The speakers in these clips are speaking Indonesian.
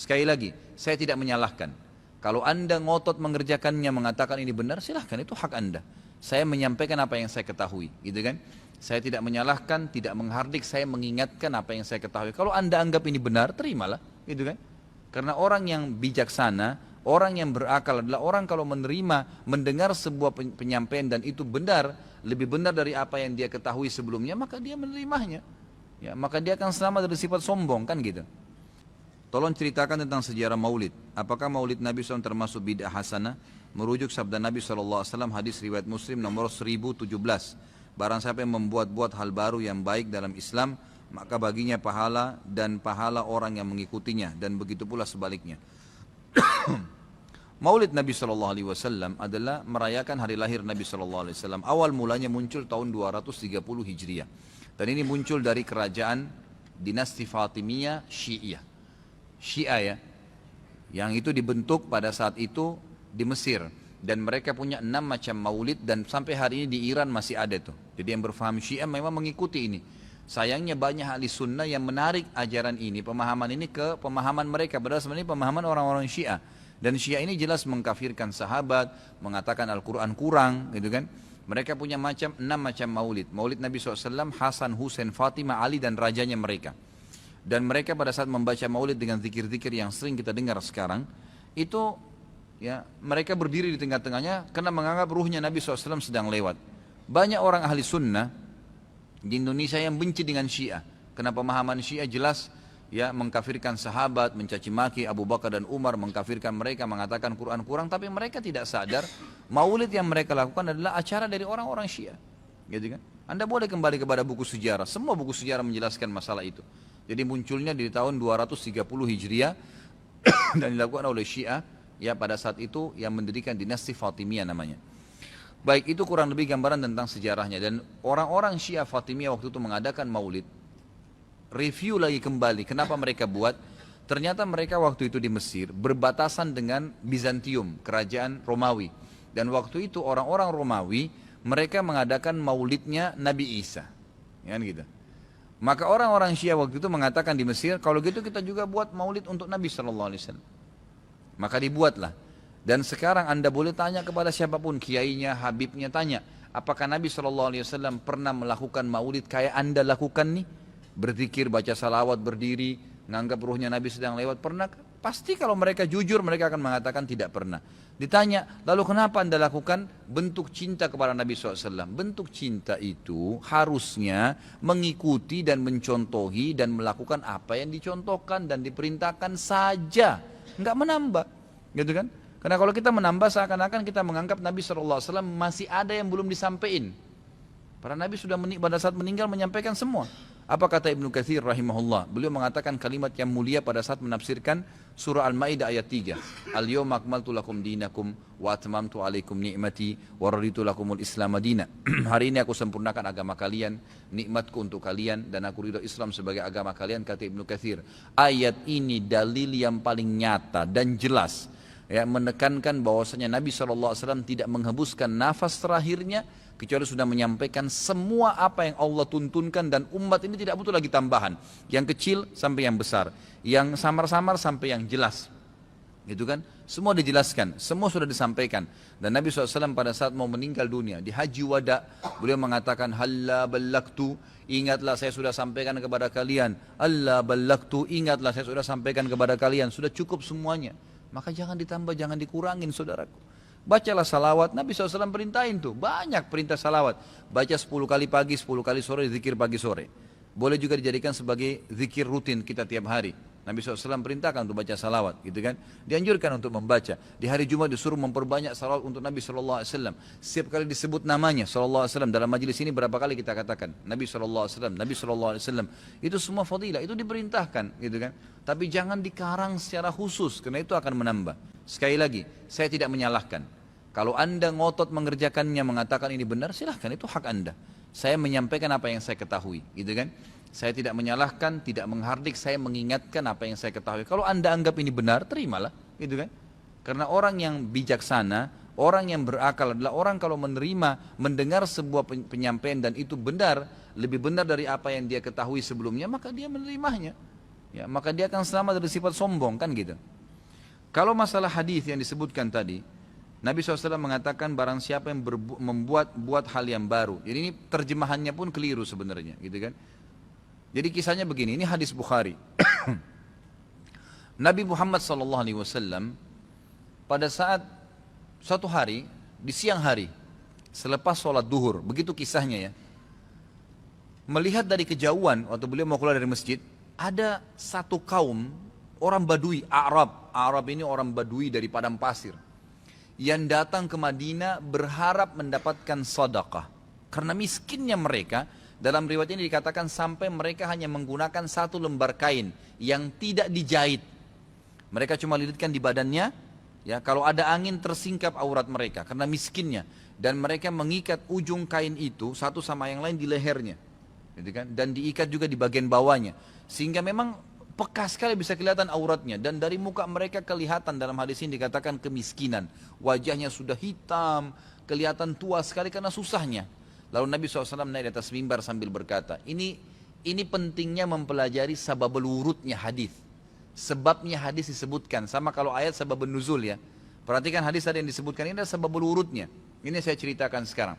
Sekali lagi, saya tidak menyalahkan. Kalau Anda ngotot mengerjakannya, mengatakan ini benar, silahkan, itu hak Anda. Saya menyampaikan apa yang saya ketahui, gitu kan? Saya tidak menyalahkan, tidak menghardik, saya mengingatkan apa yang saya ketahui. Kalau Anda anggap ini benar, terimalah, gitu kan? Karena orang yang bijaksana, orang yang berakal adalah orang kalau menerima, mendengar sebuah penyampaian dan itu benar, lebih benar dari apa yang dia ketahui sebelumnya, maka dia menerimanya. Ya, maka dia akan selamat dari sifat sombong, kan gitu. Tolong ceritakan tentang sejarah maulid. Apakah maulid Nabi SAW termasuk bid'ah hasanah? Merujuk sabda Nabi SAW, hadis riwayat Muslim nomor 1017. Barang siapa yang membuat-buat hal baru yang baik dalam Islam, maka baginya pahala dan pahala orang yang mengikutinya. Dan begitu pula sebaliknya. Maulid Nabi SAW adalah merayakan hari lahir Nabi SAW. Awal mulanya muncul tahun 230 Hijriah. Dan ini muncul dari kerajaan dinasti Fatimiyah Syiah. Syiah ya, yang itu dibentuk pada saat itu di Mesir, dan mereka punya 6 macam maulid, dan sampai hari ini di Iran masih ada tuh. Jadi yang berfaham Syiah memang mengikuti ini. Sayangnya banyak ahli sunnah yang menarik ajaran ini, pemahaman ini ke pemahaman mereka, padahal sebenarnya pemahaman orang-orang Syiah. Dan Syiah ini jelas mengkafirkan sahabat, mengatakan Al-Quran kurang, gitu kan. Mereka punya 6 macam maulid. Maulid Nabi SAW, Hasan, Husain, Fatimah, Ali, dan rajanya mereka. Dan mereka pada saat membaca maulid dengan zikir-zikir yang sering kita dengar sekarang, itu ya mereka berdiri di tengah-tengahnya karena menganggap ruhnya Nabi SAW sedang lewat. Banyak orang ahli sunnah di Indonesia yang benci dengan Syiah, karena pemahaman Syiah jelas ya mengkafirkan sahabat, mencaci maki Abu Bakar dan Umar, mengkafirkan mereka, mengatakan Quran kurang, tapi mereka tidak sadar maulid yang mereka lakukan adalah acara dari orang-orang Syiah, gitu kan? Anda boleh kembali kepada buku sejarah, semua buku sejarah menjelaskan masalah itu. Jadi munculnya di tahun 230 Hijriah dan dilakukan oleh Syiah ya pada saat itu yang mendirikan dinasti Fatimiyah namanya. Baik, itu kurang lebih gambaran tentang sejarahnya. Dan orang-orang Syiah Fatimiyah waktu itu mengadakan maulid. Review lagi kembali kenapa mereka buat. Ternyata mereka waktu itu di Mesir berbatasan dengan Bizantium, kerajaan Romawi. Dan waktu itu orang-orang Romawi mereka mengadakan maulidnya Nabi Isa, ya kan gitu. Maka orang-orang Syiah waktu itu mengatakan di Mesir, kalau gitu kita juga buat maulid untuk Nabi SAW. Maka dibuatlah. Dan sekarang Anda boleh tanya kepada siapapun, kiainya, habibnya, tanya, apakah Nabi SAW pernah melakukan maulid kayak Anda lakukan nih? Berzikir, baca salawat, berdiri, nganggap ruhnya Nabi sedang lewat, pernah? Pasti kalau mereka jujur, mereka akan mengatakan tidak pernah. Ditanya, lalu kenapa Anda lakukan? Bentuk cinta kepada Nabi SAW. Bentuk cinta itu harusnya mengikuti dan mencontohi dan melakukan apa yang dicontohkan dan diperintahkan saja, nggak menambah, gitu kan? Karena kalau kita menambah seakan-akan kita menganggap Nabi SAW masih ada yang belum disampaikan. Para Nabi sudah pada saat meninggal menyampaikan semua. Apa kata Ibnu Katsir rahimahullah? Beliau mengatakan kalimat yang mulia pada saat menafsirkan surah Al-Maidah ayat 3. Al-yawma akmaltu lakum dinakum wa atmamtu alaikum ni'mati wa raditu lakumul Islam madina. Hari ini aku sempurnakan agama kalian, nikmatku untuk kalian, dan aku ridho Islam sebagai agama kalian, kata Ibnu Katsir. Ayat ini dalil yang paling nyata dan jelas ya, menekankan bahwasanya Nabi SAW tidak menghembuskan nafas terakhirnya kecuali sudah menyampaikan semua apa yang Allah tuntunkan, dan umat ini tidak butuh lagi tambahan, yang kecil sampai yang besar, yang samar-samar sampai yang jelas, gitu kan? Semua dijelaskan, semua sudah disampaikan. Dan Nabi SAW pada saat mau meninggal dunia di Haji Wada, beliau mengatakan halla ballaktu, ingatlah saya sudah sampaikan kepada kalian. Allah ballaktu, ingatlah saya sudah sampaikan kepada kalian. Sudah cukup semuanya, maka jangan ditambah, jangan dikurangin, saudaraku. Bacalah salawat, Nabi SAW perintahin tuh, banyak perintah salawat. Baca 10 kali pagi, 10 kali sore, zikir pagi sore. Boleh juga dijadikan sebagai zikir rutin kita tiap hari. Nabi SAW perintahkan untuk baca salawat, gitu kan. Dianjurkan untuk membaca. Di hari Jumat disuruh memperbanyak salawat untuk Nabi SAW. Setiap kali disebut namanya SAW. Dalam majelis ini berapa kali kita katakan Nabi SAW, Nabi SAW. Itu semua fadilah, itu diperintahkan, gitu kan. Tapi jangan dikarang secara khusus, karena itu akan menambah. Sekali lagi, saya tidak menyalahkan. Kalau Anda ngotot mengerjakannya, mengatakan ini benar, silahkan, itu hak Anda. Saya menyampaikan apa yang saya ketahui, gitu kan. Saya tidak menyalahkan, tidak menghardik, saya mengingatkan apa yang saya ketahui. Kalau Anda anggap ini benar, terimalah, gitu kan. Karena orang yang bijaksana, orang yang berakal adalah orang kalau menerima, mendengar sebuah penyampaian dan itu benar, lebih benar dari apa yang dia ketahui sebelumnya, maka dia menerimanya. ya, maka dia akan selamat dari sifat sombong, kan gitu. Kalau masalah hadis yang disebutkan tadi, Nabi SAW mengatakan barang siapa yang membuat hal yang baru. Jadi ini terjemahannya pun keliru sebenarnya, gitu kan. Jadi kisahnya begini, ini hadis Bukhari. Nabi Muhammad SAW pada saat suatu hari, di siang hari, selepas sholat duhur, begitu kisahnya ya, melihat dari kejauhan, waktu beliau mau keluar dari masjid, ada satu kaum, orang Badui, Arab ini orang Badui dari padang pasir, yang datang ke Madinah berharap mendapatkan sedekah. Karena miskinnya mereka, dalam riwayat ini dikatakan sampai mereka hanya menggunakan satu lembar kain yang tidak dijahit. Mereka cuma lilitkan di badannya, ya, kalau ada angin tersingkap aurat mereka karena miskinnya, dan mereka mengikat ujung kain itu satu sama yang lain di lehernya, gitu kan? Dan diikat juga di bagian bawahnya, sehingga memang peka sekali bisa kelihatan auratnya, dan dari muka mereka kelihatan, dalam hadis ini dikatakan kemiskinan, wajahnya sudah hitam, kelihatan tua sekali karena susahnya. Lalu Nabi SAW naik di atas mimbar sambil berkata, ini pentingnya mempelajari sababul wurudnya hadis. Sebabnya hadis disebutkan, sama kalau ayat sababun nuzul ya. Perhatikan hadis tadi yang disebutkan, ini adalah sababul wurudnya. Ini saya ceritakan sekarang.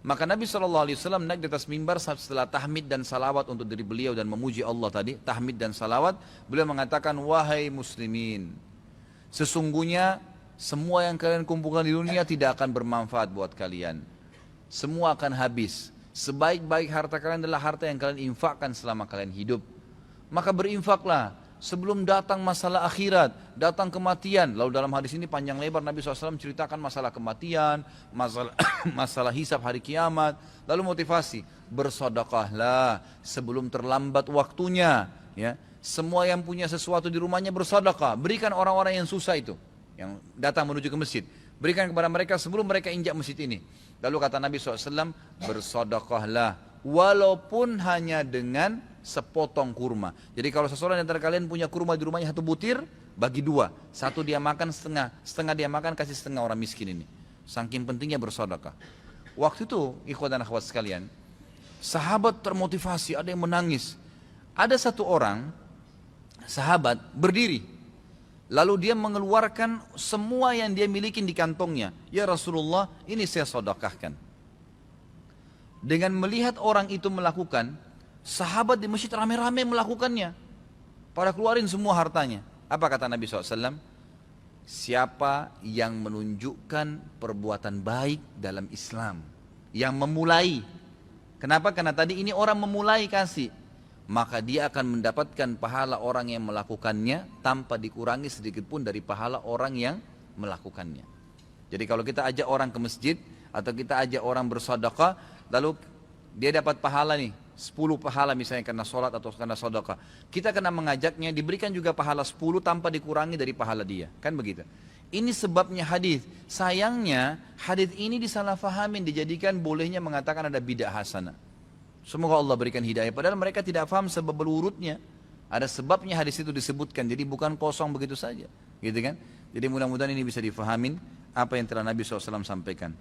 Maka Nabi SAW naik di atas mimbar setelah tahmid dan salawat untuk diri beliau dan memuji Allah tadi, tahmid dan salawat, beliau mengatakan, wahai muslimin, sesungguhnya semua yang kalian kumpulkan di dunia tidak akan bermanfaat buat kalian. Semua akan habis. Sebaik-baik harta kalian adalah harta yang kalian infakkan selama kalian hidup. Maka berinfaklah sebelum datang masalah akhirat, datang kematian. Lalu dalam hadis ini panjang lebar Nabi SAW ceritakan masalah kematian, masalah hisab hari kiamat. Lalu motivasi, bersedekahlah sebelum terlambat waktunya. Ya, semua yang punya sesuatu di rumahnya bersedekah, berikan orang-orang yang susah itu, yang datang menuju ke masjid. Berikan kepada mereka sebelum mereka injak masjid ini. Lalu kata Nabi SAW, bersedekahlah walaupun hanya dengan sepotong kurma. Jadi kalau seseorang di antara kalian punya kurma di rumahnya satu butir, bagi dua. Satu dia makan setengah, setengah dia makan, kasih setengah orang miskin ini. Saking pentingnya bersedekah. Waktu itu, ikhwan dan akhwat sekalian, sahabat termotivasi, ada yang menangis. Ada satu orang, sahabat berdiri, lalu dia mengeluarkan semua yang dia miliki di kantongnya. Ya Rasulullah, ini saya sedekahkan. Dengan melihat orang itu melakukan, sahabat di masjid rame-rame melakukannya. Pada keluarin semua hartanya. Apa kata Nabi SAW? Siapa yang menunjukkan perbuatan baik dalam Islam, yang memulai. Kenapa? Karena tadi ini orang memulai kasih, maka dia akan mendapatkan pahala orang yang melakukannya tanpa dikurangi sedikit pun dari pahala orang yang melakukannya. Jadi kalau kita ajak orang ke masjid atau kita ajak orang bersedekah, lalu dia dapat pahala nih 10 pahala misalnya karena sholat atau karena sedekah, kita kena mengajaknya, diberikan juga pahala 10 tanpa dikurangi dari pahala dia, kan begitu. Ini sebabnya hadis. Sayangnya hadis ini disalahfahamin, dijadikan bolehnya mengatakan ada bidah hasanah. Semoga Allah berikan hidayah, padahal mereka tidak paham sebab urutnya. Ada sebabnya hadis itu disebutkan, jadi bukan kosong begitu saja, gitu kan. Jadi mudah-mudahan ini bisa difahamin apa yang telah Nabi SAW sampaikan.